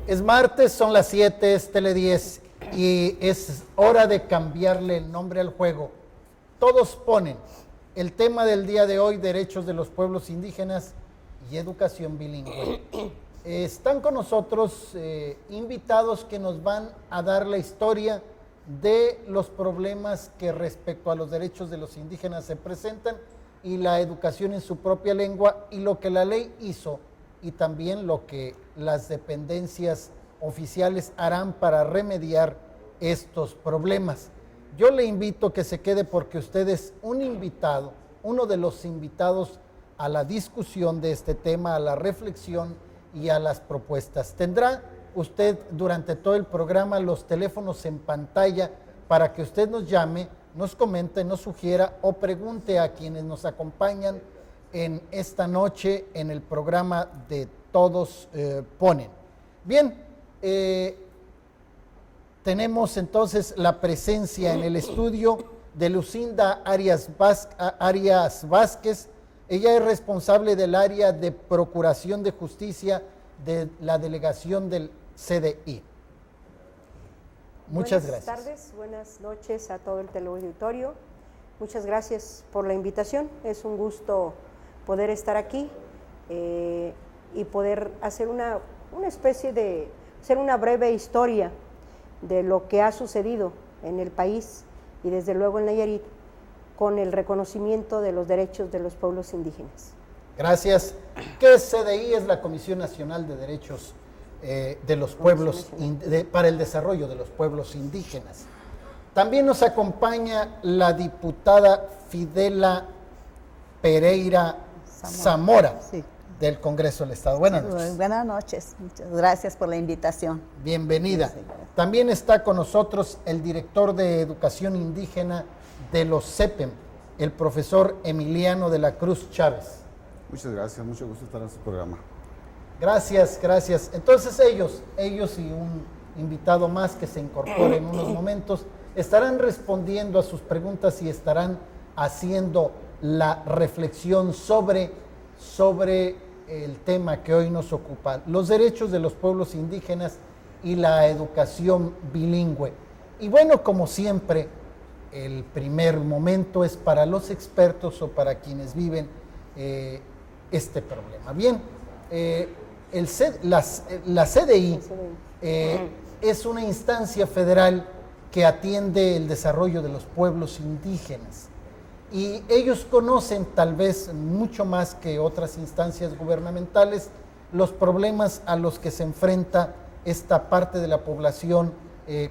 Es martes, son las 7, es Tele 10 y es hora de cambiarle el nombre al juego. Todos ponen el tema del día de hoy, derechos de los pueblos indígenas y educación bilingüe. Están con nosotros invitados que nos van a dar la historia de los problemas que respecto a los derechos de los indígenas se presentan y la educación en su propia lengua y lo que la ley hizo y también lo que las dependencias oficiales harán para remediar estos problemas. Yo le invito a que se quede porque usted es un invitado, uno de los invitados a la discusión de este tema, a la reflexión y a las propuestas. Tendrá usted durante todo el programa los teléfonos en pantalla para que usted nos llame, nos comente, nos sugiera o pregunte a quienes nos acompañan en esta noche en el programa de Todos Ponen. Bien, tenemos entonces la presencia en el estudio de Lucinda Arias Vázquez. Ella es responsable del área de Procuración de Justicia de la delegación del CDI. Muchas gracias. Buenas tardes, buenas noches a todo el teleauditorio. Muchas gracias por la invitación. Es un gusto poder estar aquí y poder hacer una especie de, hacer una breve historia de lo que ha sucedido en el país y desde luego en Nayarit con el reconocimiento de los derechos de los pueblos indígenas. Gracias. ¿Qué es CDI? Es la Comisión Nacional de Derechos de los Pueblos para el Desarrollo de los Pueblos Indígenas. También nos acompaña la diputada Fidela Pereira Zamora, sí, del Congreso del Estado. Buenas noches. Buenas noches, muchas gracias por la invitación. Bienvenida. También está con nosotros el director de Educación Indígena de los CEPEM, el profesor Emiliano de la Cruz Chávez. Muchas gracias, mucho gusto estar en su programa. Gracias, gracias. Entonces ellos y un invitado más que se incorpore en unos momentos, estarán respondiendo a sus preguntas y estarán haciendo la reflexión sobre el tema que hoy nos ocupa, los derechos de los pueblos indígenas y la educación bilingüe. Y bueno, como siempre, el primer momento es para los expertos o para quienes viven este problema. Bien, la CDI es una instancia federal que atiende el desarrollo de los pueblos indígenas y ellos conocen tal vez mucho más que otras instancias gubernamentales los problemas a los que se enfrenta esta parte de la población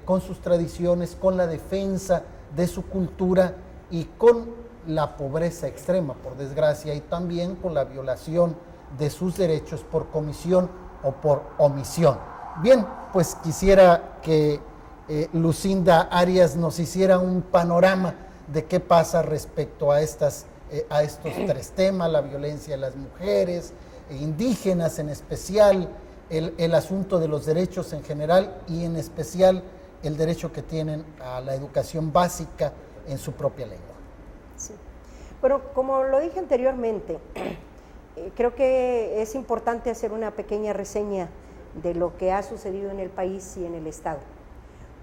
con sus tradiciones, con la defensa de su cultura y con la pobreza extrema, por desgracia, y también con la violación de sus derechos por comisión o por omisión. Bien, pues quisiera que Lucinda Arias nos hiciera un panorama de qué pasa respecto a estos tres temas, la violencia de las mujeres, indígenas en especial, el asunto de los derechos en general y en especial el derecho que tienen a la educación básica en su propia lengua. Sí. Bueno, como lo dije anteriormente, creo que es importante hacer una pequeña reseña de lo que ha sucedido en el país y en el Estado.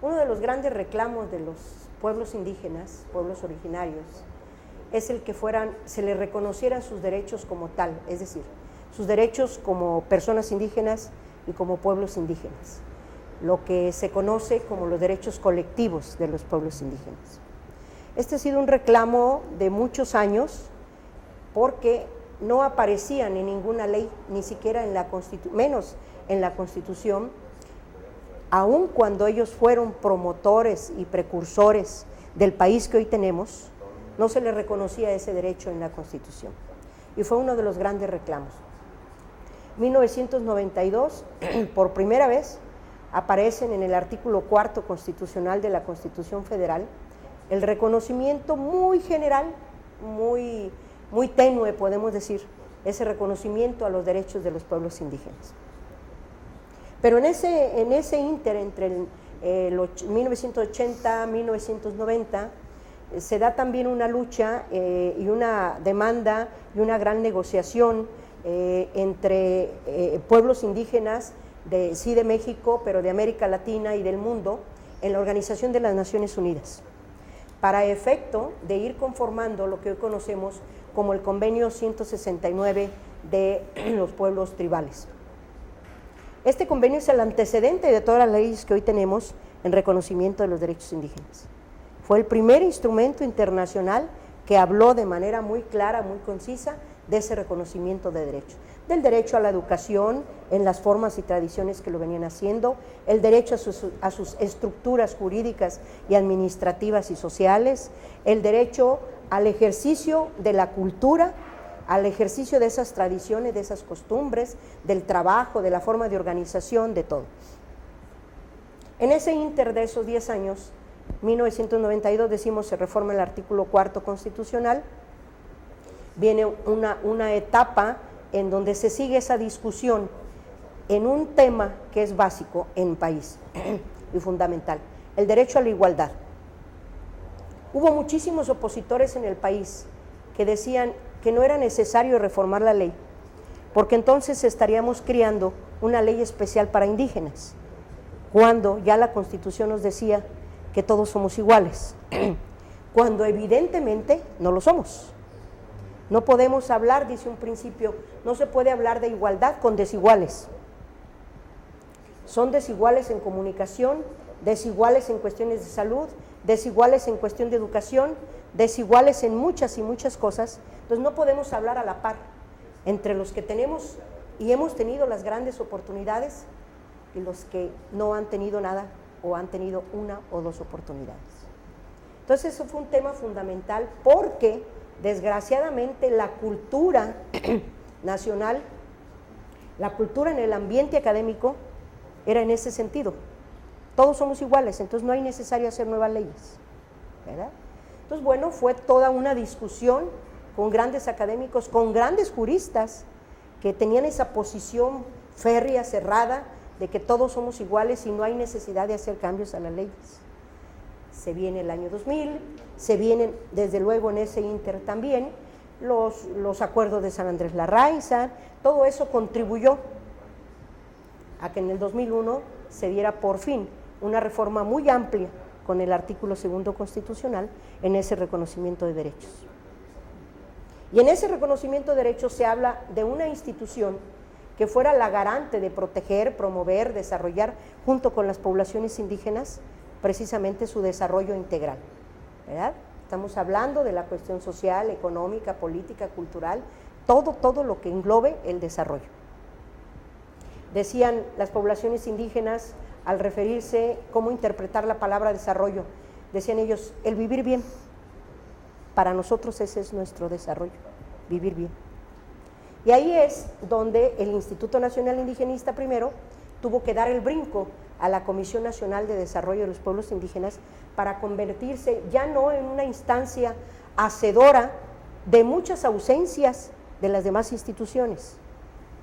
Uno de los grandes reclamos de los pueblos indígenas, pueblos originarios, es el que se les reconocieran sus derechos como tal, es decir, sus derechos como personas indígenas y como pueblos indígenas, lo que se conoce como los derechos colectivos de los pueblos indígenas. Este ha sido un reclamo de muchos años porque no aparecían en ninguna ley, ni siquiera en la Constitución, menos en la Constitución, aun cuando ellos fueron promotores y precursores del país que hoy tenemos, no se les reconocía ese derecho en la Constitución. Y fue uno de los grandes reclamos. 1992, por primera vez, aparecen en el artículo 4 constitucional de la Constitución Federal el reconocimiento muy general, muy tenue, podemos decir, ese reconocimiento a los derechos de los pueblos indígenas. Pero en ese ínter, entre el 1980 y 1990, se da también una lucha y una demanda y una gran negociación entre pueblos indígenas sí de México, pero de América Latina y del mundo, en la Organización de las Naciones Unidas, para efecto de ir conformando lo que hoy conocemos como el Convenio 169 de los pueblos tribales. Este convenio es el antecedente de todas las leyes que hoy tenemos en reconocimiento de los derechos indígenas. Fue el primer instrumento internacional que habló de manera muy clara, muy concisa, de ese reconocimiento de derechos. Del derecho a la educación, en las formas y tradiciones que lo venían haciendo, el derecho a sus estructuras jurídicas y administrativas y sociales, el derecho al ejercicio de la cultura, al ejercicio de esas tradiciones, de esas costumbres, del trabajo, de la forma de organización, de todo. En ese ínter de esos 10 años, 1992, decimos, se reforma el artículo 4 constitucional, viene una etapa en donde se sigue esa discusión en un tema que es básico en un país y fundamental, el derecho a la igualdad. Hubo muchísimos opositores en el país que decían que no era necesario reformar la ley, porque entonces estaríamos creando una ley especial para indígenas, cuando ya la Constitución nos decía que todos somos iguales, cuando evidentemente no lo somos. No podemos hablar, dice un principio, no se puede hablar de igualdad con desiguales. Son desiguales en comunicación, desiguales en cuestiones de salud, desiguales en cuestión de educación, desiguales en muchas y muchas cosas. Entonces no podemos hablar a la par entre los que tenemos y hemos tenido las grandes oportunidades y los que no han tenido nada o han tenido una o dos oportunidades. Entonces eso fue un tema fundamental porque desgraciadamente la cultura nacional, la cultura en el ambiente académico era en ese sentido. Todos somos iguales, entonces no hay necesario hacer nuevas leyes, ¿verdad? Entonces, bueno, fue toda una discusión con grandes académicos, con grandes juristas que tenían esa posición férrea, cerrada, de que todos somos iguales y no hay necesidad de hacer cambios a las leyes. Se viene el año 2000, se vienen desde luego en ese ínter también los acuerdos de San Andrés Larraiza, todo eso contribuyó a que en el 2001 se diera por fin una reforma muy amplia con el artículo 2 constitucional en ese reconocimiento de derechos. Y en ese reconocimiento de derechos se habla de una institución que fuera la garante de proteger, promover, desarrollar junto con las poblaciones indígenas precisamente su desarrollo integral, ¿verdad? Estamos hablando de la cuestión social, económica, política, cultural, todo lo que englobe el desarrollo. Decían las poblaciones indígenas al referirse cómo interpretar la palabra desarrollo, decían ellos, el vivir bien, para nosotros ese es nuestro desarrollo, vivir bien. Y ahí es donde el Instituto Nacional Indigenista primero tuvo que dar el brinco a la Comisión Nacional de Desarrollo de los Pueblos Indígenas para convertirse ya no en una instancia hacedora de muchas ausencias de las demás instituciones,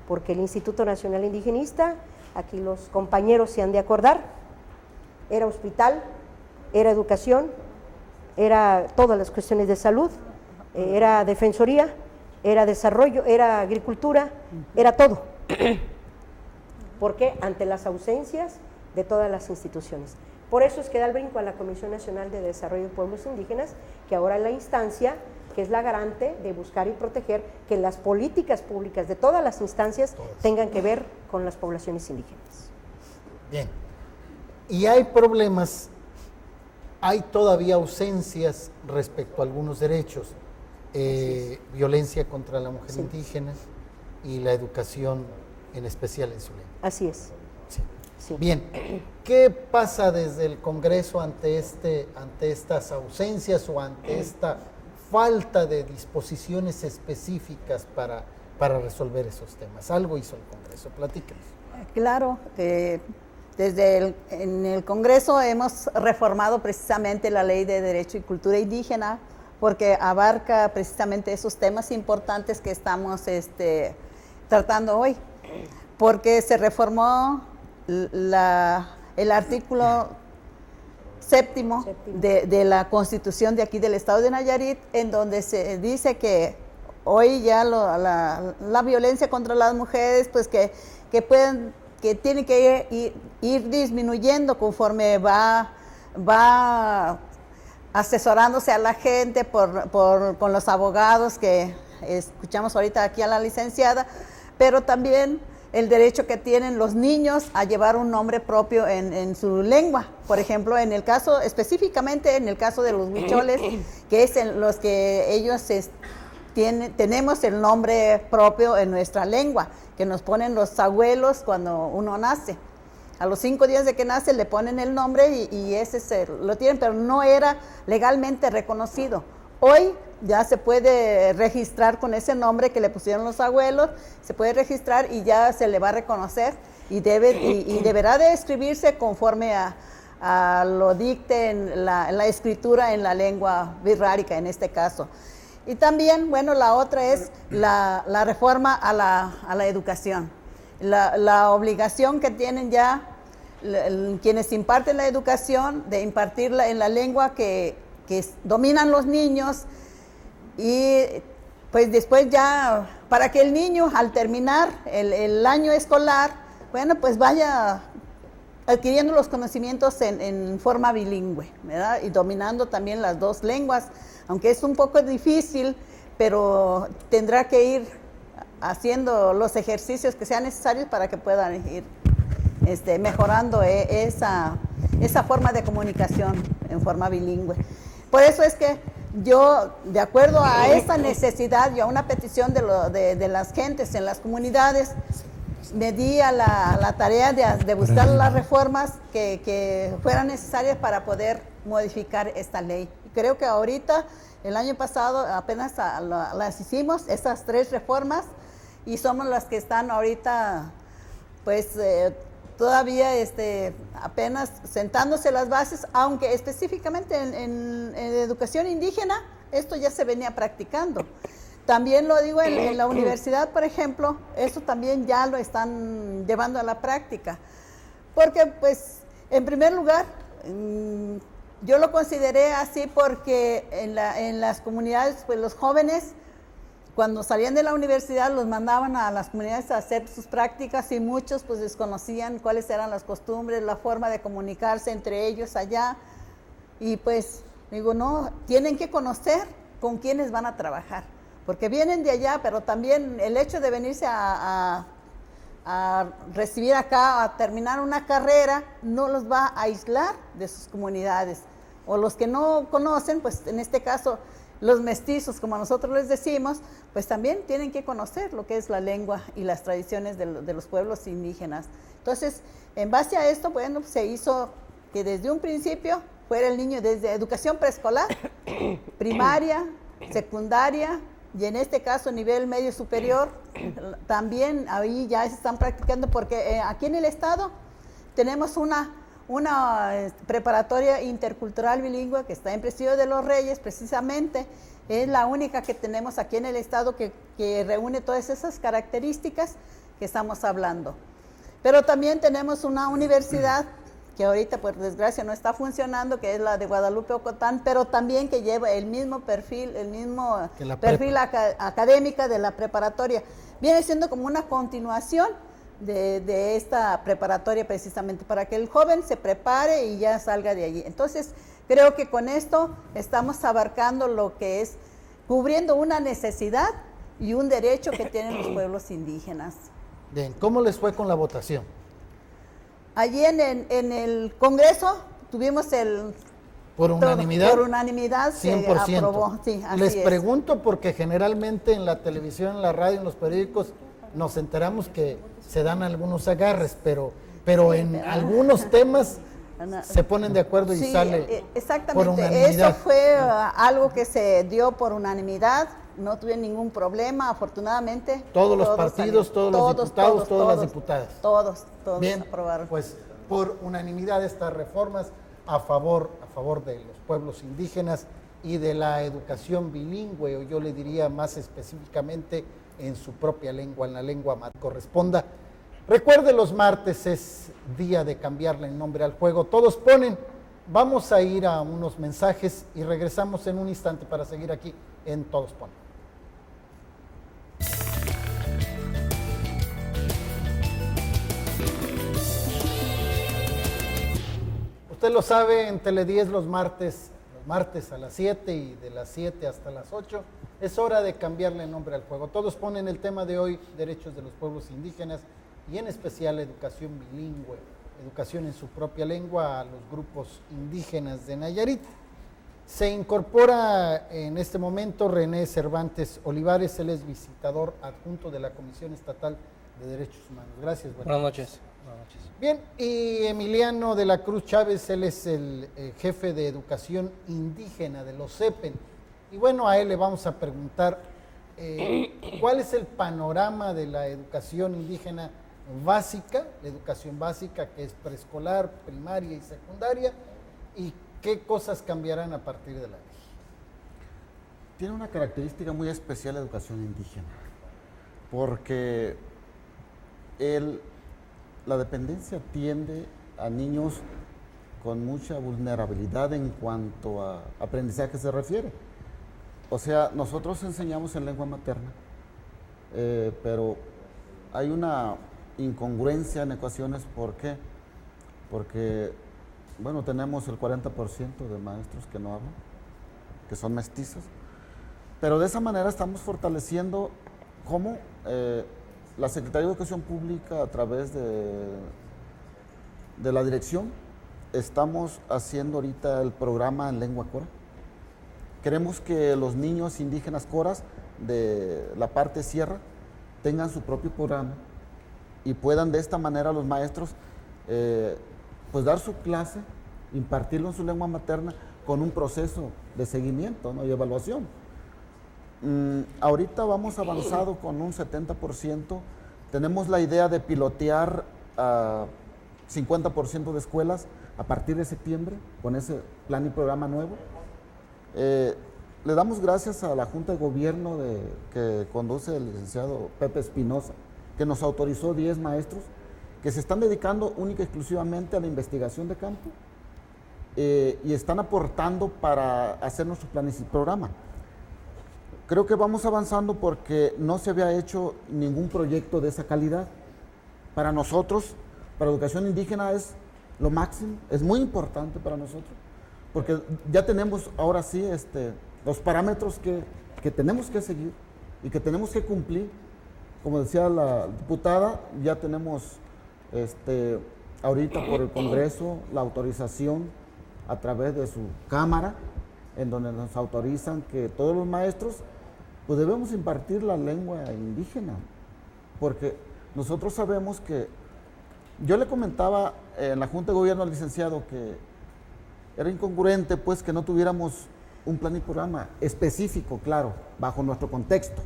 porque el Instituto Nacional Indigenista, aquí los compañeros se han de acordar, era hospital, era educación, era todas las cuestiones de salud, era defensoría, era desarrollo, era agricultura, era todo. ¿Por qué? Ante las ausencias de todas las instituciones. Por eso es que da el brinco a la Comisión Nacional de Desarrollo de Pueblos Indígenas, que ahora es la instancia que es la garante de buscar y proteger que las políticas públicas de todas las instancias tengan que ver con las poblaciones indígenas. Bien. Y hay problemas, hay todavía ausencias respecto a algunos derechos, violencia contra la mujer indígena y la educación en especial en su lengua. Así es. Sí. Sí. Bien, ¿qué pasa desde el Congreso ante estas ausencias o ante esta falta de disposiciones específicas para resolver esos temas? Algo hizo el Congreso, platíquenos. Claro, en el Congreso hemos reformado precisamente la Ley de Derecho y Cultura Indígena porque abarca precisamente esos temas importantes que estamos tratando hoy, porque se reformó el artículo séptimo de la Constitución de aquí del Estado de Nayarit, en donde se dice que hoy ya la violencia contra las mujeres, pues que pueden que tiene que ir disminuyendo conforme va asesorándose a la gente con los abogados que escuchamos ahorita aquí a la licenciada, pero también el derecho que tienen los niños a llevar un nombre propio en su lengua. Por ejemplo, específicamente en el caso de los huicholes, que es en los que ellos tenemos el nombre propio en nuestra lengua, que nos ponen los abuelos cuando uno nace. A los 5 días de que nace le ponen el nombre y ese lo tienen, pero no era legalmente reconocido. Hoy ya se puede registrar con ese nombre que le pusieron los abuelos, se puede registrar y ya se le va a reconocer y deberá de escribirse conforme a lo dicte en la escritura en la lengua birrárica en este caso. Y también, bueno, la otra es la reforma a la educación. La obligación que tienen ya quienes imparten la educación de impartirla en la lengua que dominan los niños, y pues después ya para que el niño al terminar el año escolar, bueno, pues vaya adquiriendo los conocimientos en forma bilingüe, ¿verdad? Y dominando también las dos lenguas, aunque es un poco difícil, pero tendrá que ir haciendo los ejercicios que sean necesarios para que puedan ir mejorando esa forma de comunicación en forma bilingüe. Por eso es que yo, de acuerdo a esa necesidad y a una petición de las gentes en las comunidades, me di a la tarea de buscar las reformas que fueran necesarias para poder modificar esta ley. Creo que ahorita, el año pasado, apenas las hicimos, esas 3 reformas, y somos las que están ahorita, pues, todavía apenas sentándose las bases, aunque específicamente en educación indígena, esto ya se venía practicando. También lo digo en la universidad, por ejemplo, eso también ya lo están llevando a la práctica. Porque, pues, en primer lugar, yo lo consideré así porque en las comunidades, pues los jóvenes, cuando salían de la universidad, los mandaban a las comunidades a hacer sus prácticas y muchos pues desconocían cuáles eran las costumbres, la forma de comunicarse entre ellos allá. Y pues digo, no, tienen que conocer con quiénes van a trabajar, porque vienen de allá, pero también el hecho de venirse a recibir acá, a terminar una carrera, no los va a aislar de sus comunidades. O los que no conocen, pues en este caso, los mestizos, como nosotros les decimos, pues también tienen que conocer lo que es la lengua y las tradiciones de los pueblos indígenas. Entonces, en base a esto, bueno, se hizo que desde un principio fuera el niño desde educación preescolar, primaria, secundaria, y en este caso nivel medio superior, también ahí ya se están practicando, porque aquí en el estado tenemos una preparatoria intercultural bilingüe que está en Presidio de los Reyes, precisamente, es la única que tenemos aquí en el estado que reúne todas esas características que estamos hablando. Pero también tenemos una universidad que ahorita, por desgracia, no está funcionando, que es la de Guadalupe Ocotán, pero también que lleva el mismo perfil, académica de la preparatoria. Viene siendo como una continuación de esta preparatoria, precisamente para que el joven se prepare y ya salga de allí. Entonces, creo que con esto estamos abarcando lo que es cubriendo una necesidad y un derecho que tienen los pueblos indígenas. Bien, ¿cómo les fue con la votación? Allí en el Congreso tuvimos ¿Por unanimidad? Por unanimidad 100%. se aprobó. Sí, así Les es. pregunto porque generalmente en la televisión, en la radio, en los periódicos nos enteramos que se dan algunos agarres, pero en algunos temas se ponen de acuerdo y sale exactamente. por unanimidad. Esto fue algo que se dio por unanimidad, no tuve ningún problema, afortunadamente. Todos los partidos, todos los diputados, todas las diputadas. Todos Bien, aprobaron. pues por unanimidad estas reformas a favor de los pueblos indígenas y de la educación bilingüe, o yo le diría más específicamente en su propia lengua, en la lengua más corresponda. Recuerde, los martes es día de cambiarle el nombre al juego. Todos ponen. Vamos a ir a unos mensajes y regresamos en un instante para seguir aquí en Todos Ponen. Usted lo sabe, en Tele10 los martes a las 7 y de las 7 hasta las 8, es hora de cambiarle el nombre al juego. Todos ponen el tema de hoy, derechos de los pueblos indígenas, y en especial educación bilingüe, educación en su propia lengua a los grupos indígenas de Nayarit. Se incorpora en este momento René Cervantes Olivares, él es visitador adjunto de la Comisión Estatal de Derechos Humanos. Gracias. Buenas noches. Bien, y Emiliano de la Cruz Chávez, él es el jefe de educación indígena de los CEPEN. Y bueno, a él le vamos a preguntar cuál es el panorama de la educación indígena básica, la educación básica que es preescolar, primaria y secundaria, y qué cosas cambiarán a partir de la ley. Tiene una característica muy especial la educación indígena, porque la dependencia tiende a niños con mucha vulnerabilidad en cuanto a aprendizaje se refiere. O sea, nosotros enseñamos en lengua materna, pero hay una incongruencia en ecuaciones. ¿Por qué? Porque, bueno, tenemos el 40% de maestros que no hablan, que son mestizos, pero de esa manera estamos fortaleciendo cómo la Secretaría de Educación Pública, a través de la dirección, estamos haciendo ahorita el programa en lengua cora. Queremos que los niños indígenas coras de la parte sierra tengan su propio programa y puedan de esta manera los maestros pues dar su clase, impartirlo en su lengua materna con un proceso de seguimiento, ¿no?, y evaluación. Ahorita vamos avanzado con un 70%. Tenemos la idea de pilotear a 50% de escuelas a partir de septiembre con ese plan y programa nuevo. Le damos gracias a la Junta de Gobierno que conduce el licenciado Pepe Espinosa, que nos autorizó 10 maestros que se están dedicando única y exclusivamente a la investigación de campo y están aportando para hacer nuestro plan y programa. Creo que vamos avanzando porque no se había hecho ningún proyecto de esa calidad. Para nosotros, para educación indígena es lo máximo, es muy importante para nosotros, porque ya tenemos ahora sí los parámetros que tenemos que seguir y que tenemos que cumplir. Como decía la diputada, ya tenemos ahorita por el Congreso la autorización a través de su Cámara, en donde nos autorizan que todos los maestros pues debemos impartir la lengua indígena, porque nosotros sabemos que, yo le comentaba en la Junta de Gobierno al licenciado que era incongruente pues que no tuviéramos un plan y programa específico, claro, bajo nuestro contexto.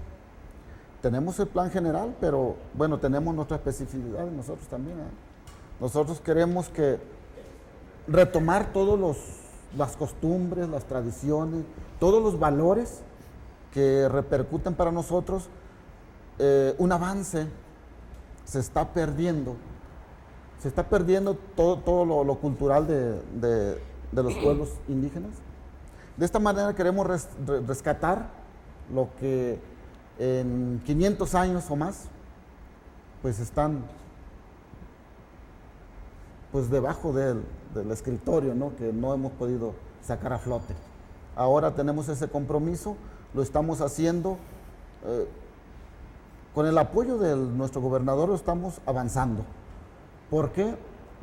Tenemos el plan general, pero bueno, tenemos nuestra especificidad nosotros también, ¿eh? Nosotros queremos que retomar todas las costumbres, las tradiciones, todos los valores que repercuten para nosotros. Un avance se está perdiendo todo lo cultural de los pueblos indígenas. De esta manera queremos rescatar lo que en 500 años o más pues están pues debajo del escritorio, ¿no?, que no hemos podido sacar a flote. Ahora tenemos ese compromiso, lo estamos haciendo, con el apoyo de nuestro gobernador lo estamos avanzando. ¿Por qué?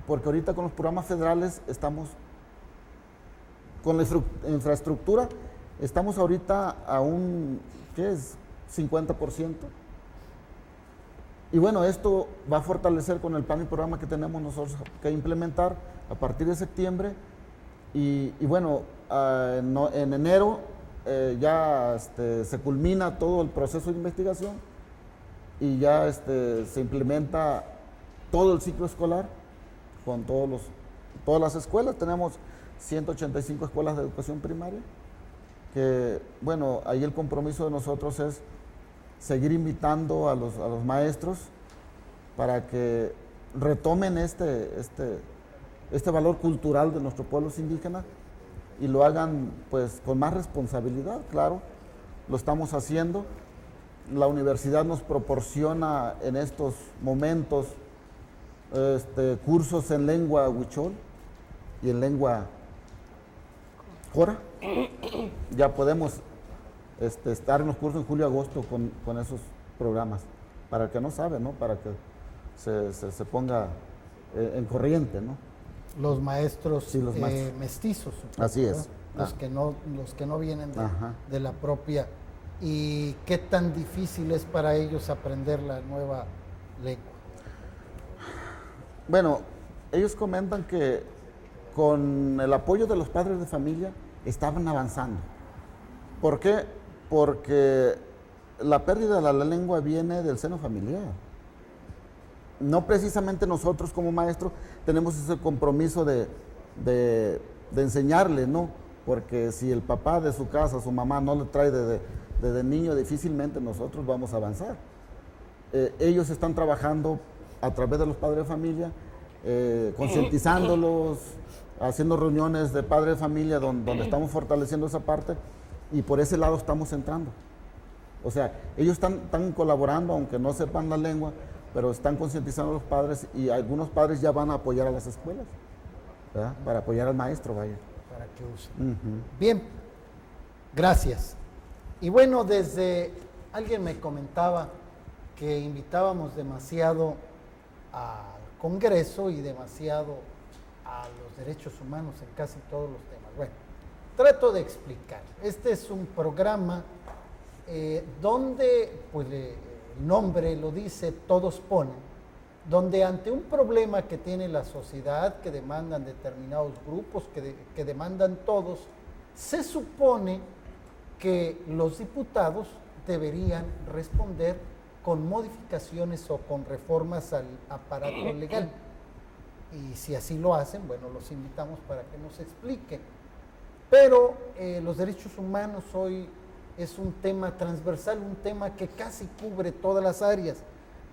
Porque ahorita con los programas federales estamos, con la infraestructura, estamos ahorita a un, ¿qué es?, 50%. Y bueno, esto va a fortalecer con el plan y programa que tenemos nosotros que implementar a partir de septiembre. Y bueno, en enero ya se culmina todo el proceso de investigación y ya se implementa todo el ciclo escolar con todas las escuelas. Tenemos 185 escuelas de educación primaria, que bueno, ahí el compromiso de nosotros es seguir invitando a los maestros para que retomen este valor cultural de nuestros pueblos indígenas y lo hagan pues con más responsabilidad. Claro, lo estamos haciendo. La universidad nos proporciona en estos momentos cursos en lengua huichol, y en lengua Cora. Ya podemos estar en los cursos en julio y agosto con esos programas. Para el que no sabe, ¿no? Para que se ponga en corriente, ¿no? Los maestros, Sí, los maestros. mestizos. Así ¿verdad? es. Los que no vienen Ajá. de la propia. ¿Y qué tan difícil es para ellos aprender la nueva lengua? Bueno, ellos comentan que con el apoyo de los padres de familia estaban avanzando. ¿Por qué? Porque la pérdida de la lengua viene del seno familiar. No precisamente nosotros como maestros tenemos ese compromiso de enseñarle, ¿no? Porque si el papá de su casa, su mamá no le trae desde niño, difícilmente nosotros vamos a avanzar. Ellos están trabajando a través de los padres de familia, concientizándolos, haciendo reuniones de padres de familia donde estamos fortaleciendo esa parte y por ese lado estamos entrando. O sea, ellos están colaborando, aunque no sepan la lengua, pero están concientizando a los padres y algunos padres ya van a apoyar a las escuelas, ¿verdad? Para apoyar al maestro, vaya. Para que usen. Ujú. Bien, gracias. Y bueno, alguien me comentaba que invitábamos demasiado al Congreso y demasiado a los derechos humanos en casi todos los temas. Bueno, trato de explicar. Este es un programa donde, pues el nombre lo dice, todos ponen, donde ante un problema que tiene la sociedad, que demandan determinados grupos, que demandan todos, se supone que los diputados deberían responder con modificaciones o con reformas al aparato legal. Y si así lo hacen, bueno, los invitamos para que nos expliquen. Pero los derechos humanos hoy es un tema transversal, un tema que casi cubre todas las áreas.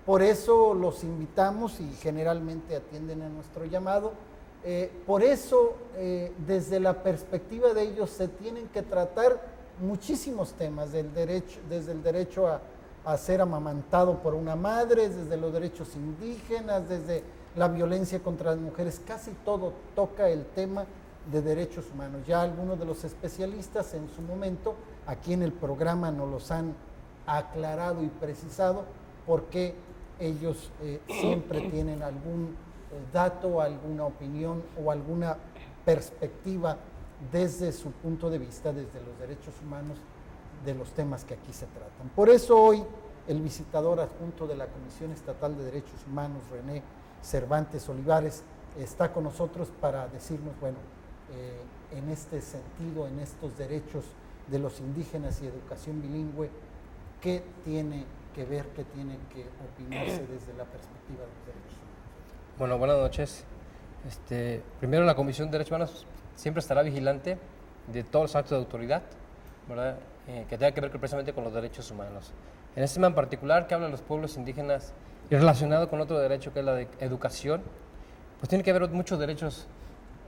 Por eso los invitamos y generalmente atienden a nuestro llamado. Por eso, desde la perspectiva de ellos, se tienen que tratar muchísimos temas, desde el derecho a ser amamantado por una madre, desde los derechos indígenas, desde la violencia contra las mujeres, casi todo toca el tema de derechos humanos. Ya algunos de los especialistas en su momento aquí en el programa nos los han aclarado y precisado porque ellos siempre tienen algún dato, alguna opinión o alguna perspectiva desde su punto de vista, desde los derechos humanos, de los temas que aquí se tratan. Por eso hoy el visitador adjunto de la Comisión Estatal de Derechos Humanos, René Cervantes Olivares, está con nosotros para decirnos, bueno, en este sentido, en estos derechos de los indígenas y educación bilingüe, ¿qué tiene que ver, qué tiene que opinarse desde la perspectiva de los derechos humanos? Bueno, buenas noches. Primero, la Comisión de Derechos Humanos siempre estará vigilante de todos los actos de autoridad, ¿verdad? Que tengan que ver precisamente con los derechos humanos. En este tema en particular, que habla de los pueblos indígenas y relacionado con otro derecho que es la de educación, pues tiene que haber muchos derechos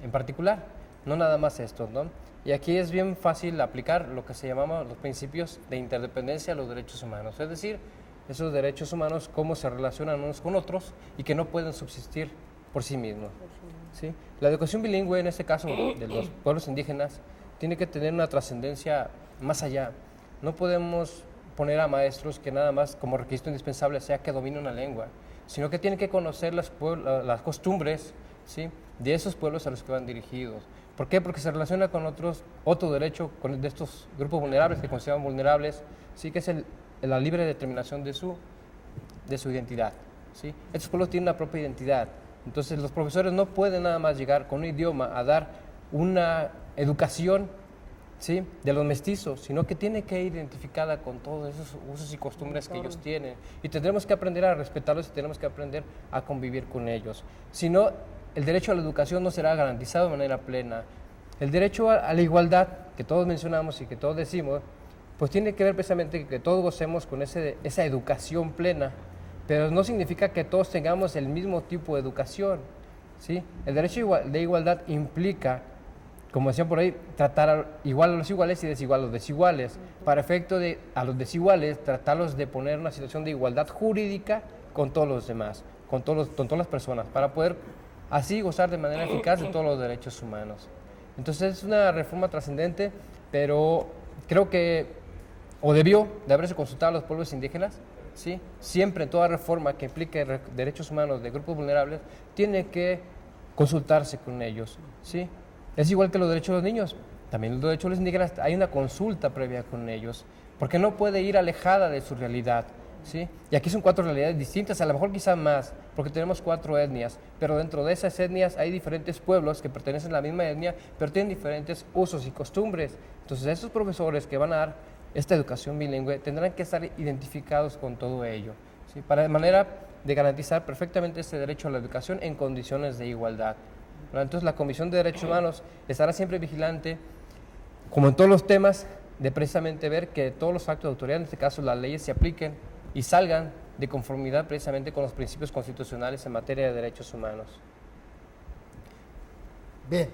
en particular, no nada más estos, ¿no? Y aquí es bien fácil aplicar lo que se llamaban los principios de interdependencia a los derechos humanos, es decir, esos derechos humanos, cómo se relacionan unos con otros y que no pueden subsistir por sí mismos. ¿Sí? La educación bilingüe, en este caso de los pueblos indígenas, tiene que tener una trascendencia más allá. No podemos poner a maestros que nada más como requisito indispensable sea que dominen una lengua, sino que tienen que conocer las costumbres, ¿sí?, de esos pueblos a los que van dirigidos. ¿Por qué? Porque se relaciona con otro derecho de estos grupos vulnerables que consideran vulnerables, ¿sí?, que es la libre determinación de su identidad. ¿Sí? Estos pueblos tienen una propia identidad. Entonces los profesores no pueden nada más llegar con un idioma a dar una educación, ¿sí?, de los mestizos, sino que tiene que ir identificada con todos esos usos y costumbres que ellos tienen. Y tendremos que aprender a respetarlos y tenemos que aprender a convivir con ellos. Si no, el derecho a la educación no será garantizado de manera plena. El derecho a la igualdad, que todos mencionamos y que todos decimos, pues tiene que ver precisamente que todos gocemos con esa educación plena, pero no significa que todos tengamos el mismo tipo de educación, ¿sí? El derecho de igualdad implica, como decían por ahí, tratar igual a los iguales y desigual a los desiguales. Para efecto de a los desiguales, tratarlos de poner en una situación de igualdad jurídica con todos los demás, con todas las personas, para poder así gozar de manera eficaz de todos los derechos humanos. Entonces es una reforma trascendente, pero creo que, o debió de haberse consultado a los pueblos indígenas, ¿sí? Siempre en toda reforma que implique derechos humanos de grupos vulnerables, tiene que consultarse con ellos, ¿sí? Es igual que los derechos de los niños, también los derechos de los indígenas, hay una consulta previa con ellos, porque no puede ir alejada de su realidad, ¿sí? Y aquí son 4 realidades distintas, a lo mejor quizá más, porque tenemos 4 etnias, pero dentro de esas etnias hay diferentes pueblos que pertenecen a la misma etnia, pero tienen diferentes usos y costumbres. Entonces, esos profesores que van a dar esta educación bilingüe tendrán que estar identificados con todo ello, ¿sí? Para de manera de garantizar perfectamente este derecho a la educación en condiciones de igualdad. Entonces, la Comisión de Derechos Humanos estará siempre vigilante, como en todos los temas, de precisamente ver que todos los actos de autoridad, en este caso las leyes, se apliquen y salgan de conformidad precisamente con los principios constitucionales en materia de derechos humanos. Bien,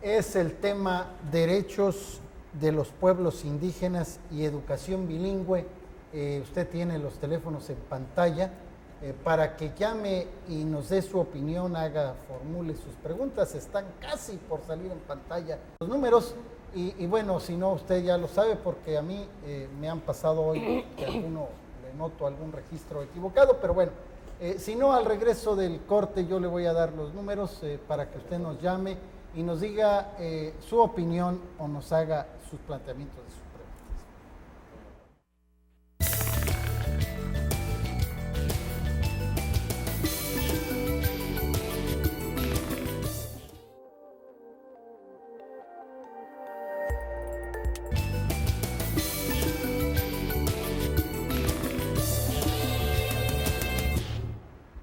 es el tema derechos de los pueblos indígenas y educación bilingüe. Usted tiene los teléfonos en pantalla para que llame y nos dé su opinión, formule sus preguntas. Están casi por salir en pantalla los números y bueno, si no, usted ya lo sabe porque a mí me han pasado hoy que alguno le noto algún registro equivocado, pero bueno, si no, al regreso del corte yo le voy a dar los números para que usted nos llame y nos diga su opinión o nos haga sus planteamientos de sus preguntas.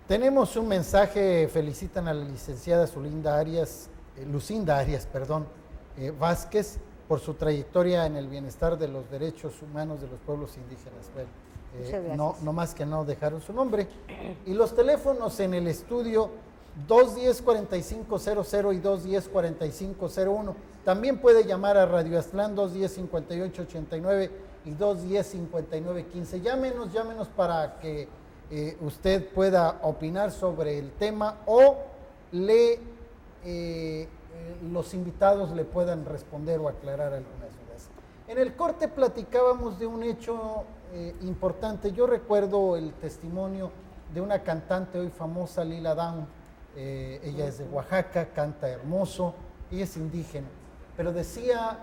Tenemos un mensaje, felicitan a la licenciada Lucinda Arias, Vázquez, por su trayectoria en el bienestar de los derechos humanos de los pueblos indígenas. Bueno, no más que no dejaron su nombre. Y los teléfonos en el estudio 210-4500 y 210-4501. También puede llamar a Radio Aztlán 210-5889 y 210-5915. Llámenos para que usted pueda opinar sobre el tema o los invitados le puedan responder o aclarar algunas dudas. En el corte platicábamos de un hecho importante. Yo recuerdo el testimonio de una cantante hoy famosa, Lila Downs. Ella es de Oaxaca, canta hermoso, ella es indígena, pero decía,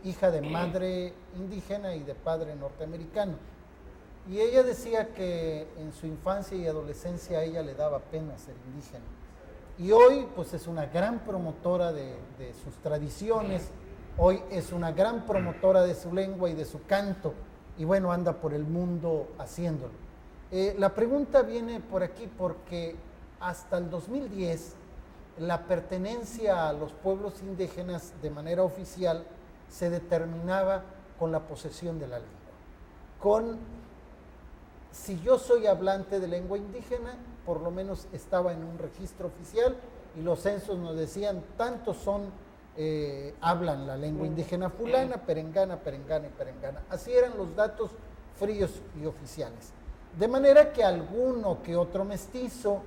hija de madre indígena y de padre norteamericano. Y ella decía que en su infancia y adolescencia a ella le daba pena ser indígena. Y hoy pues es una gran promotora de sus tradiciones, hoy es una gran promotora de su lengua y de su canto, y bueno, anda por el mundo haciéndolo. La pregunta viene por aquí porque hasta el 2010 la pertenencia a los pueblos indígenas de manera oficial se determinaba con la posesión de la lengua. Si yo soy hablante de lengua indígena, por lo menos estaba en un registro oficial y los censos nos decían, tantos hablan la lengua indígena fulana, perengana, perengana y perengana. Así eran los datos fríos y oficiales. De manera que alguno que otro mestizo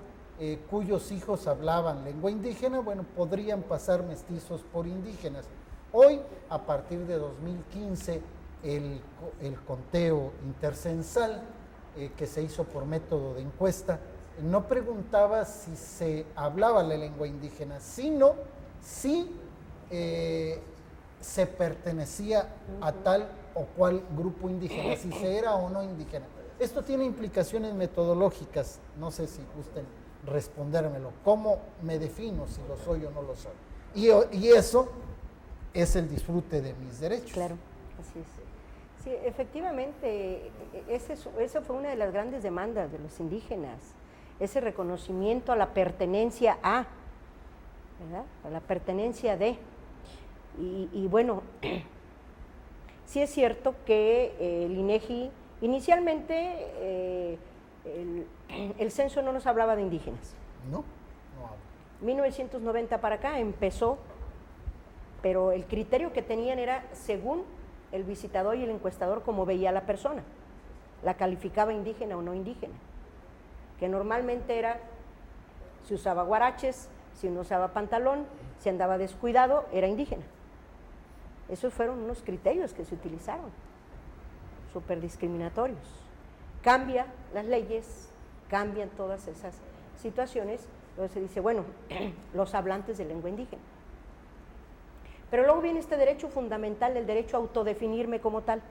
cuyos hijos hablaban lengua indígena, bueno, podrían pasar mestizos por indígenas. Hoy, a partir de 2015, el conteo intercensal que se hizo por método de encuesta, no preguntaba si se hablaba la lengua indígena, sino si se pertenecía a tal o cual grupo indígena, si se era o no indígena. Esto tiene implicaciones metodológicas, no sé si gusten respondérmelo. ¿Cómo me defino si lo soy o no lo soy? Y eso es el disfrute de mis derechos. Claro, así es. Sí, efectivamente, esa fue una de las grandes demandas de los indígenas, ese reconocimiento a la pertenencia a, ¿verdad? A la pertenencia de. Y bueno, sí es cierto que el INEGI, inicialmente el censo no nos hablaba de indígenas. No habla. 1990 para acá empezó, pero el criterio que tenían era según el visitador y el encuestador como veía a la persona, la calificaba indígena o no indígena. que normalmente era, si usaba guaraches, si no usaba pantalón, si andaba descuidado, era indígena. Esos fueron unos criterios que se utilizaron, súper discriminatorios. Cambia las leyes, cambian todas esas situaciones, luego se dice, bueno, los hablantes de lengua indígena. Pero luego viene este derecho fundamental, el derecho a autodefinirme como tal.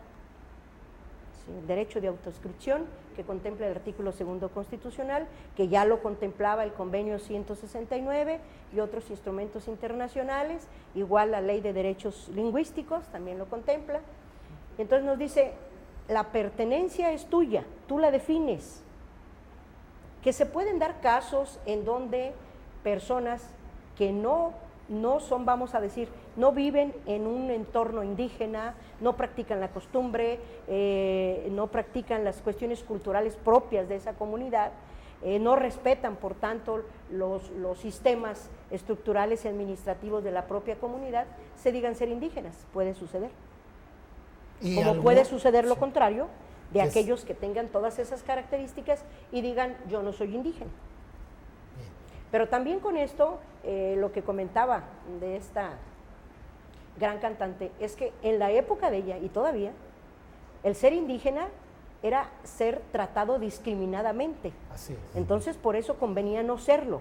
Sí, el derecho de autoscripción que contempla el artículo 2 constitucional, que ya lo contemplaba el convenio 169 y otros instrumentos internacionales, igual la ley de derechos lingüísticos también lo contempla. Entonces nos dice, la pertenencia es tuya, tú la defines. Que se pueden dar casos en donde personas que no son, vamos a decir, no viven en un entorno indígena, no practican la costumbre, no practican las cuestiones culturales propias de esa comunidad, no respetan, por tanto, los sistemas estructurales y administrativos de la propia comunidad, se digan ser indígenas. Puede suceder. Como puede suceder lo contrario de aquellos que tengan todas esas características y digan, yo no soy indígena. Pero también con esto, lo que comentaba de esta gran cantante, es que en la época de ella, y todavía, el ser indígena era ser tratado discriminadamente. Así es. Entonces, por eso convenía no serlo.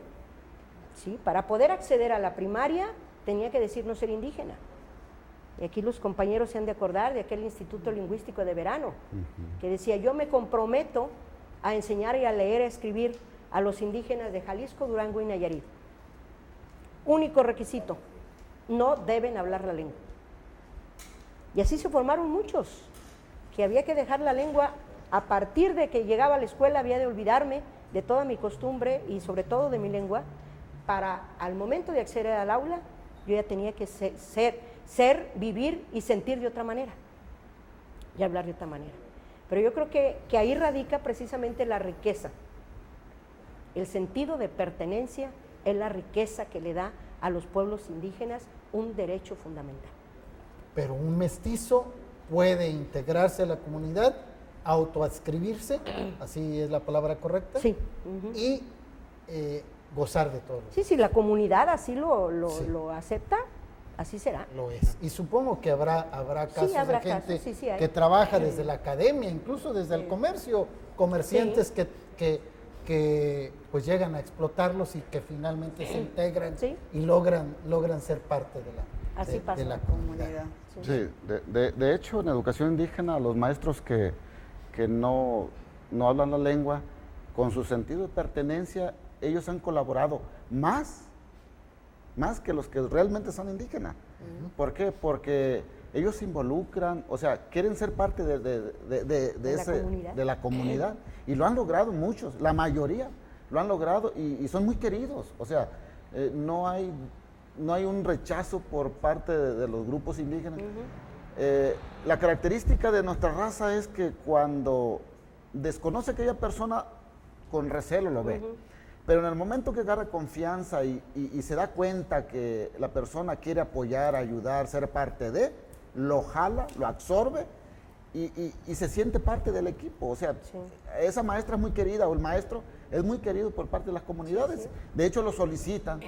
¿Sí? Para poder acceder a la primaria, tenía que decir no ser indígena. Y aquí los compañeros se han de acordar de aquel Instituto Lingüístico de Verano, que decía, yo me comprometo a enseñar y a leer, a escribir a los indígenas de Jalisco, Durango y Nayarit. Único requisito, no deben hablar la lengua. Y así se formaron muchos, que había que dejar la lengua, a partir de que llegaba a la escuela había de olvidarme de toda mi costumbre y sobre todo de mi lengua, para al momento de acceder al aula, yo ya tenía que ser, vivir y sentir de otra manera, y hablar de otra manera. Pero yo creo que ahí radica precisamente la riqueza. El sentido de pertenencia es la riqueza que le da a los pueblos indígenas un derecho fundamental. Pero un mestizo puede integrarse a la comunidad, autoadscribirse, así es la palabra correcta, Sí. y gozar de todo. Sí, si la comunidad así lo acepta, así será. Lo es. Y supongo que habrá casos habrá de gente casos, sí hay. que trabaja desde la academia, incluso desde el comercio, comerciantes que pues llegan a explotarlos y que finalmente se integran y logran ser parte de la comunidad. Sí, de hecho, en educación indígena, los maestros que no hablan la lengua, con su sentido de pertenencia, ellos han colaborado más que los que realmente son indígenas. ¿Por qué? Porque ellos se involucran, o sea, quieren ser parte de la comunidad, y lo han logrado muchos, la mayoría lo han logrado y son muy queridos. O sea, no hay un rechazo por parte de los grupos indígenas. La característica de nuestra raza es que cuando desconoce a aquella persona, con recelo lo ve. Pero en el momento que agarra confianza y se da cuenta que la persona quiere apoyar, ayudar, ser parte de, lo jala, lo absorbe y se siente parte del equipo. O sea, esa maestra es muy querida, o el maestro es muy querido por parte de las comunidades. De hecho, lo solicitan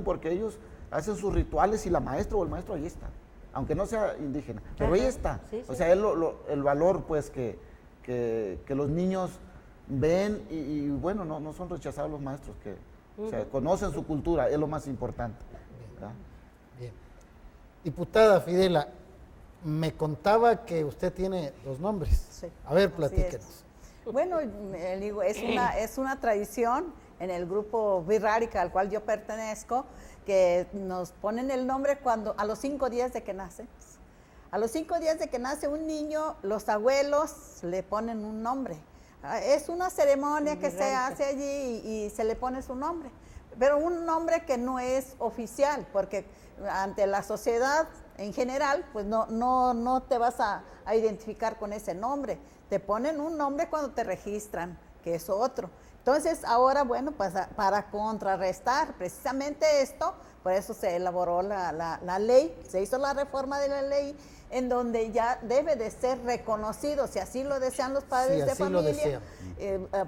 porque ellos hacen sus rituales y la maestra o el maestro ahí está, aunque no sea indígena, pero ahí está. O sea, es el valor, pues, que los niños ven y bueno, no son rechazados los maestros, que o sea, conocen su cultura, es lo más importante. Bien. Diputada Fidela, me contaba que usted tiene 2 nombres. Sí, a ver, platíquenos. Bueno, digo, es una tradición en el grupo Birrárica al cual yo pertenezco, que nos ponen el nombre a los 5 días de que nace. A los 5 días de que nace un niño, los abuelos le ponen un nombre. Es una ceremonia que se hace allí y se le pone su nombre, pero un nombre que no es oficial, porque ante la sociedad en general, pues no te vas a identificar con ese nombre. Te ponen un nombre cuando te registran, que es otro. Entonces, ahora, bueno, pues para contrarrestar precisamente esto, por eso se elaboró la ley, se hizo la reforma de la ley, en donde ya debe de ser reconocido, si así lo desean los padres de así lo familia,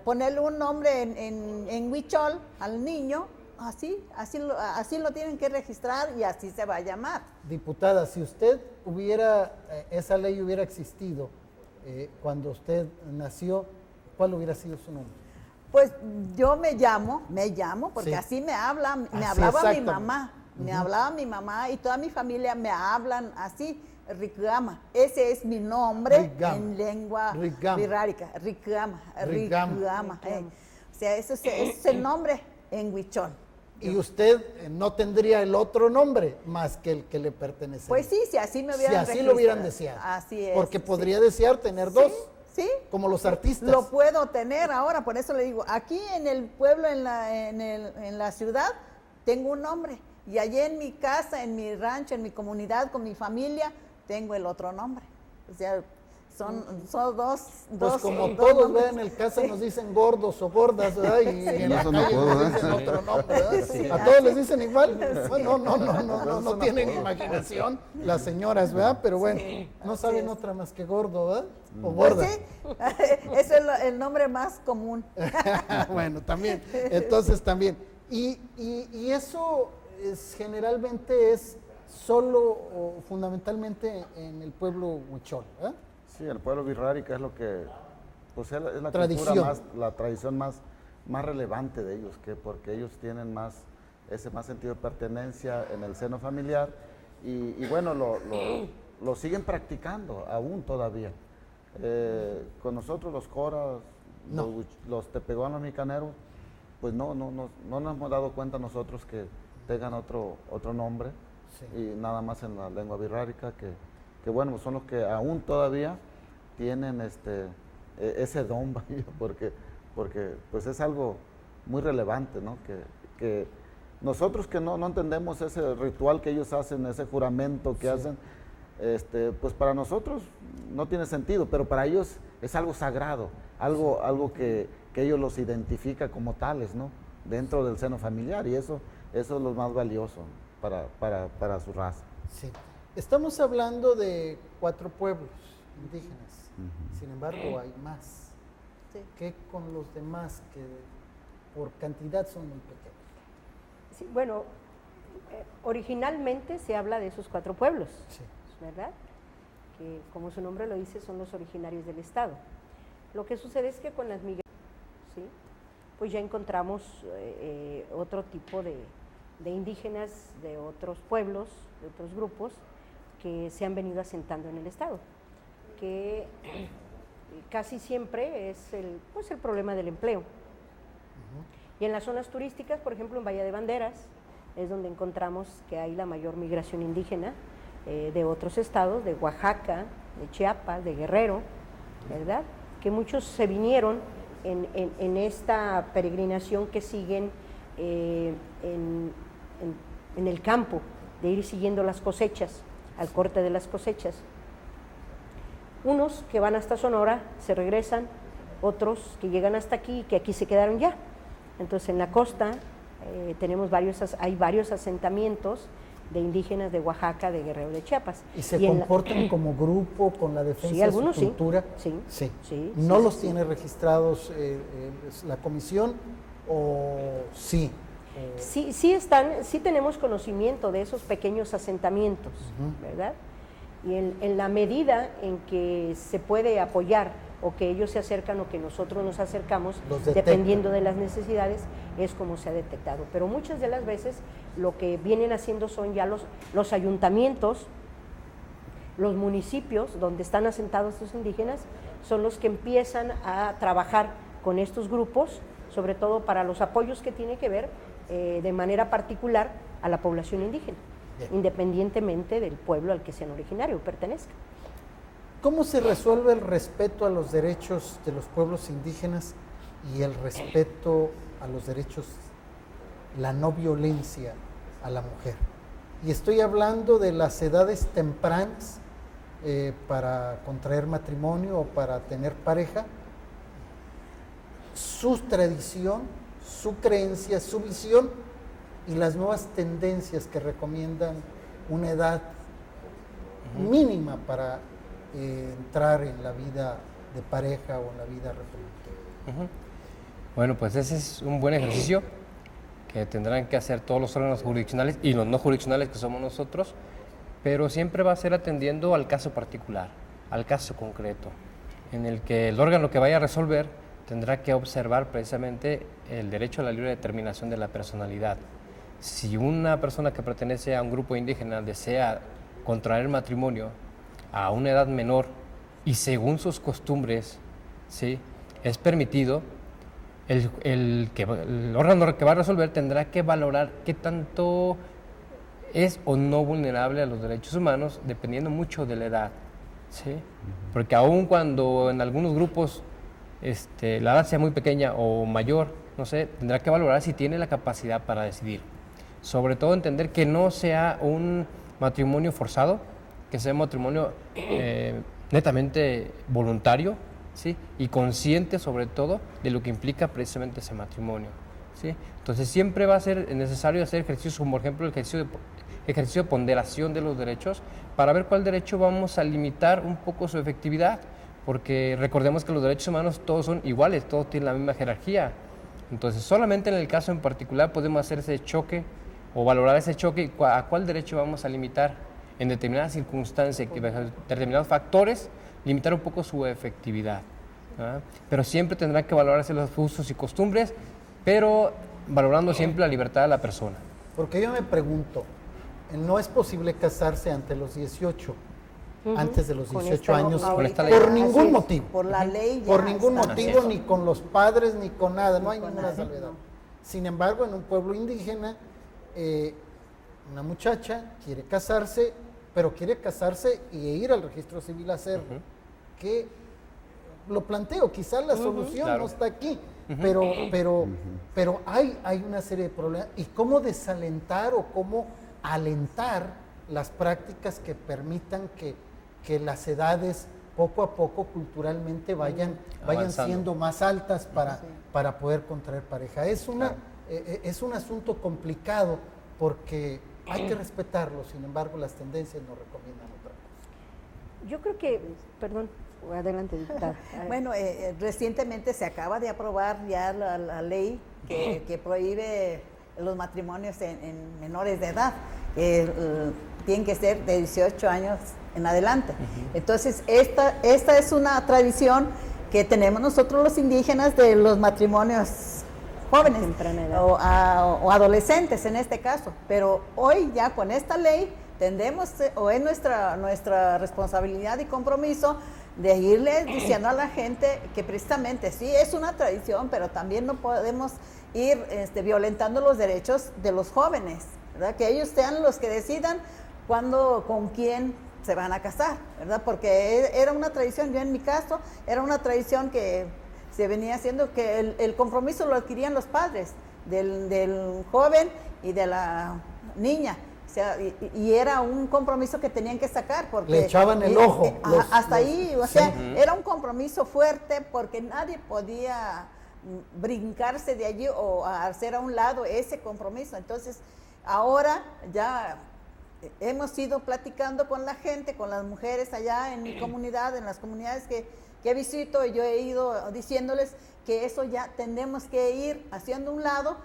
ponerle un nombre en huichol al niño, así lo tienen que registrar y así se va a llamar. Diputada, si usted esa ley hubiera existido cuando usted nació, ¿cuál hubiera sido su nombre? Pues yo me llamo, porque Sí. así me hablaba mi exactamente. mamá, me hablaba mi mamá y toda mi familia me hablan así, Ricgama. Ese es mi nombre Ricgama. en lengua Ricgama. birrárica, Ricgama. Ricgama. O sea, ese es el nombre en huichol. Y usted no tendría el otro nombre más que el que le pertenece. Pues sí, si así me si hubieran así lo hubieran registrado. deseado. Así es. Porque sí. podría desear tener dos, Sí, como los artistas. lo puedo tener ahora, por eso le digo, aquí en el pueblo, en la ciudad, tengo un nombre. Y allí en mi casa, en mi rancho, en mi comunidad, con mi familia, tengo el otro nombre. O sea, son dos Pues como dos todos, nombres. ¿verdad? En el casa nos dicen gordos o gordas, ¿verdad? Y en la Eso calle no puedo, nos dicen ¿verdad? otro nombre, ¿verdad? Sí, ¿A todos así. les dicen igual? Bueno, no Eso no tienen puedo. imaginación las señoras, ¿verdad? Pero bueno, no así saben es. otra más que gordo, ¿verdad? O Pues gorda. sí, ese es el nombre más común. Bueno, también. Entonces también. Y eso generalmente es solo o fundamentalmente en el pueblo huichol, ¿verdad? Sí, el pueblo birrárica es lo que, pues es la Tradición. cultura la tradición más relevante de ellos, porque ellos tienen ese más sentido de pertenencia en el seno familiar y bueno, lo siguen practicando aún todavía. Con nosotros los coras, No. los tepehuanos mexicaneros, pues no nos hemos dado cuenta nosotros que tengan otro nombre, Sí. y nada más en la lengua birrárica, que bueno, son los que aún todavía tienen ese don, vaya, porque pues es algo muy relevante, ¿no? Que nosotros que no entendemos ese ritual que ellos hacen, ese juramento que hacen, pues para nosotros no tiene sentido, pero para ellos es algo sagrado, algo que ellos los identifica como tales, ¿no? Dentro del seno familiar, y eso es lo más valioso para su raza. Sí. Estamos hablando de 4 pueblos indígenas, sin embargo hay más. Sí. ¿Qué con los demás que por cantidad son muy pequeños? Sí, bueno, originalmente se habla de esos 4 pueblos, Sí. ¿verdad? Que como su nombre lo dice, son los originarios del Estado. Lo que sucede es que con las migraciones, ¿sí? Pues ya encontramos otro tipo de indígenas de otros pueblos, de otros grupos, que se han venido asentando en el Estado, que casi siempre es el problema del empleo. Y en las zonas turísticas, por ejemplo en Bahía de Banderas, es donde encontramos que hay la mayor migración indígena de otros estados, de Oaxaca, de Chiapas, de Guerrero, ¿verdad? Que muchos se vinieron en esta peregrinación que siguen en el campo, de ir siguiendo las cosechas, al corte de las cosechas. Unos que van hasta Sonora, se regresan, otros que llegan hasta aquí y que aquí se quedaron ya. Entonces en la costa hay varios asentamientos de indígenas de Oaxaca, de Guerrero, de Chiapas. ¿Y se comportan como grupo con la defensa Sí, algunos de su cultura? sí. Sí, ¿No sí, los sí. tiene registrados la comisión o sí? Sí tenemos conocimiento de esos pequeños asentamientos, ¿verdad? Y en la medida en que se puede apoyar o que ellos se acercan o que nosotros nos acercamos, Los detectan. dependiendo de las necesidades, es como se ha detectado. Pero muchas de las veces lo que vienen haciendo son ya los ayuntamientos, los municipios donde están asentados estos indígenas, son los que empiezan a trabajar con estos grupos, sobre todo para los apoyos que tiene que ver de manera particular a la población indígena, Bien. independientemente del pueblo al que sean originario o pertenezcan. ¿Cómo se resuelve el respeto a los derechos de los pueblos indígenas y el respeto a los derechos, la no violencia a la mujer? Y estoy hablando de las edades tempranas para contraer matrimonio o para tener pareja. su tradición, su creencia, su visión y las nuevas tendencias que recomiendan una edad mínima para entrar en la vida de pareja o en la vida reproductiva. Bueno, pues ese es un buen ejercicio que tendrán que hacer todos los órganos jurisdiccionales y los no jurisdiccionales que somos nosotros, pero siempre va a ser atendiendo al caso particular, al caso concreto, en el que el órgano que vaya a resolver tendrá que observar precisamente el derecho a la libre determinación de la personalidad. Si una persona que pertenece a un grupo indígena desea contraer matrimonio a una edad menor y según sus costumbres, ¿sí?, es permitido, el órgano que va a resolver tendrá que valorar qué tanto es o no vulnerable a los derechos humanos, dependiendo mucho de la edad, ¿sí? Porque aun cuando en algunos grupos la edad sea muy pequeña o mayor, no sé, tendrá que valorar si tiene la capacidad para decidir. Sobre todo entender que no sea un matrimonio forzado, que sea un matrimonio netamente voluntario, ¿sí?, y consciente sobre todo de lo que implica precisamente ese matrimonio, ¿sí? Entonces siempre va a ser necesario hacer ejercicios como por ejemplo el ejercicio de ponderación de los derechos para ver cuál derecho vamos a limitar un poco su efectividad, porque recordemos que los derechos humanos todos son iguales, todos tienen la misma jerarquía. Entonces solamente en el caso en particular podemos hacer ese choque o valorar ese choque y a cuál derecho vamos a limitar en determinadas circunstancias, determinados factores, limitar un poco su efectividad, ¿verdad? Pero siempre tendrán que valorarse los usos y costumbres, pero valorando siempre la libertad de la persona. Porque yo me pregunto, no es posible casarse ante los 18, antes de los 18 años, con esta ley. por ningún motivo. Por la ley. Por ningún está. motivo, ni con los padres, ni con nada, no hay con ninguna nadie, salvedad. no. Sin embargo, en un pueblo indígena, una muchacha quiere casarse, pero quiere casarse y ir al registro civil a hacerlo. Que lo planteo, quizás la solución no está aquí, pero hay una serie de problemas. ¿Y cómo desalentar o cómo alentar las prácticas que permitan que las edades poco a poco culturalmente vayan siendo más altas para poder contraer pareja? Es un asunto complicado porque hay que respetarlo, sin embargo las tendencias nos recomiendan otra cosa. Yo creo que, perdón, adelante, diputada. Bueno, recientemente se acaba de aprobar ya la ley que prohíbe los matrimonios en menores de edad, que tienen que ser de 18 años en adelante. Entonces, esta es una tradición que tenemos nosotros los indígenas de los matrimonios jóvenes o adolescentes en este caso, pero hoy ya con esta ley tendemos, o es nuestra responsabilidad y compromiso de irles diciendo a la gente que precisamente sí es una tradición, pero también no podemos ir violentando los derechos de los jóvenes, ¿verdad? Que ellos sean los que decidan cuándo, con quién se van a casar, ¿verdad? Porque era una tradición, yo en mi caso, era una tradición que se venía haciendo que el compromiso lo adquirían los padres del joven y de la niña. O sea, y era un compromiso que tenían que sacar porque le echaban el ojo. Era un compromiso fuerte porque nadie podía brincarse de allí o hacer a un lado ese compromiso. Entonces, ahora ya hemos ido platicando con la gente, con las mujeres allá en mi comunidad, en las comunidades que visito, y yo he ido diciéndoles que eso ya tenemos que ir haciendo a un lado,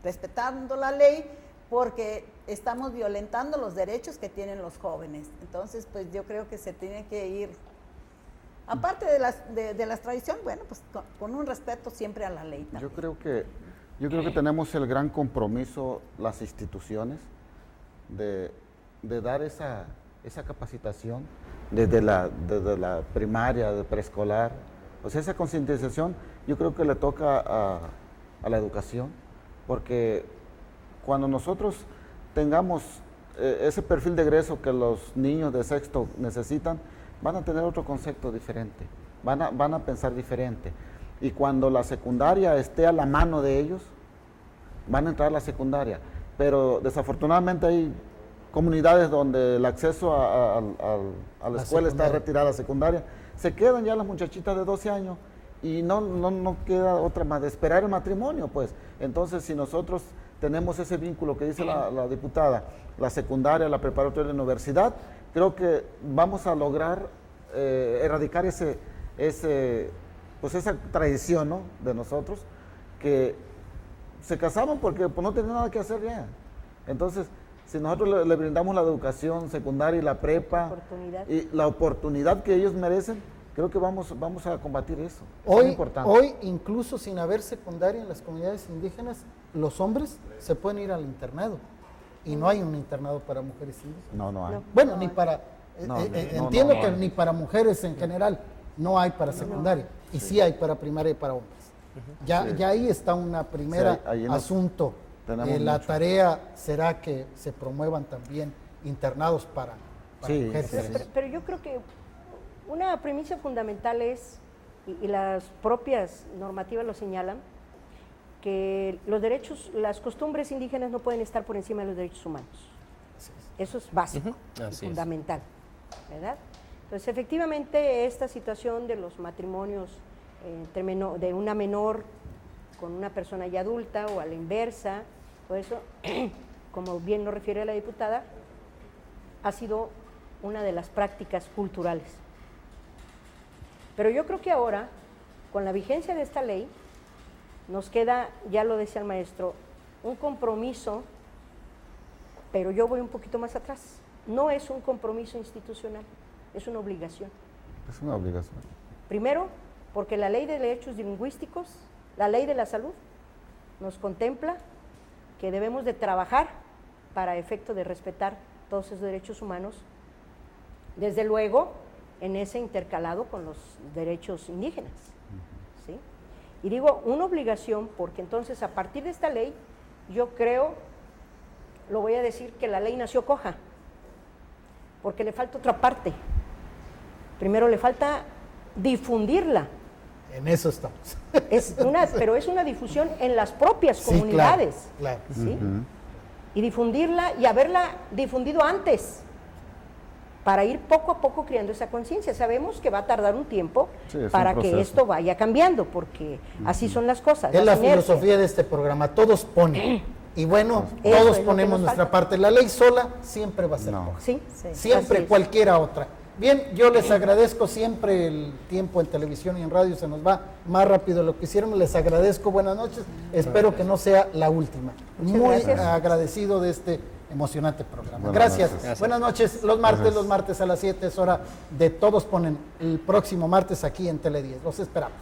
respetando la ley, porque estamos violentando los derechos que tienen los jóvenes. Entonces, pues yo creo que se tiene que ir, aparte de las tradiciones, bueno, pues con un respeto siempre a la ley también. Yo creo que tenemos el gran compromiso, las instituciones, de dar esa capacitación desde la primaria, de preescolar. O sea, esa concientización yo creo que le toca a la educación, porque cuando nosotros tengamos ese perfil de egreso que los niños de sexto necesitan, van a tener otro concepto diferente, van a pensar diferente. Y cuando la secundaria esté a la mano de ellos, van a entrar a la secundaria. Pero desafortunadamente hay comunidades donde el acceso a la escuela está retirada a la secundaria. Se quedan ya las muchachitas de 12 años y no queda otra más de esperar el matrimonio, pues. Entonces, si nosotros tenemos ese vínculo que dice la diputada, la secundaria, la preparatoria y la universidad, creo que vamos a lograr erradicar pues esa tradición, ¿no?, de nosotros, que se casaban porque pues, no tenían nada que hacer ya. Entonces, si nosotros le brindamos la educación secundaria y la prepa y la oportunidad que ellos merecen, creo que vamos a combatir eso. Es muy importante. Hoy, incluso sin haber secundaria en las comunidades indígenas, los hombres se pueden ir al internado. Y no hay un internado para mujeres indígenas. No hay. Bueno, ni para... entiendo que hay. ni para mujeres en general no hay para secundaria. Y sí hay para primaria y para hombres. Ya ahí está una primera asunto. La tarea será que se promuevan también internados para mujeres. Pero yo creo que una premisa fundamental es, y las propias normativas lo señalan, que los derechos, las costumbres indígenas no pueden estar por encima de los derechos humanos. Eso es básico, y fundamental, ¿verdad? Entonces, efectivamente, esta situación de los matrimonios de una menor con una persona ya adulta o a la inversa, todo eso, como bien lo refiere la diputada, ha sido una de las prácticas culturales. Pero yo creo que ahora, con la vigencia de esta ley, nos queda, ya lo decía el maestro, un compromiso, pero yo voy un poquito más atrás. No es un compromiso institucional, es una obligación. Es una obligación. Primero, porque la ley de derechos lingüísticos, la ley de la salud, nos contempla que debemos de trabajar para efecto de respetar todos esos derechos humanos, desde luego en ese intercalado con los derechos indígenas, ¿sí? Y digo una obligación porque entonces a partir de esta ley, yo creo, lo voy a decir, que la ley nació coja, porque le falta otra parte. Primero le falta difundirla. En eso estamos. Pero es una difusión en las propias comunidades. Sí, claro. ¿Sí? Y difundirla y haberla difundido antes, para ir poco a poco creando esa conciencia. Sabemos que va a tardar un tiempo para que esto vaya cambiando, porque así son las cosas. Es la filosofía de este programa, todos ponen. Y bueno, todos ponemos nuestra parte. La ley sola siempre va a ser coja. Sí, siempre, cualquiera otra. Bien, yo les agradezco siempre el tiempo en televisión y en radio, se nos va más rápido de lo que hicieron. Les agradezco, buenas noches, espero que no sea la última. Muy agradecido de este emocionante programa. Gracias. Buenas noches. Los martes a las 7 es hora de Todos Ponen, el próximo martes aquí en Tele 10. Los esperamos.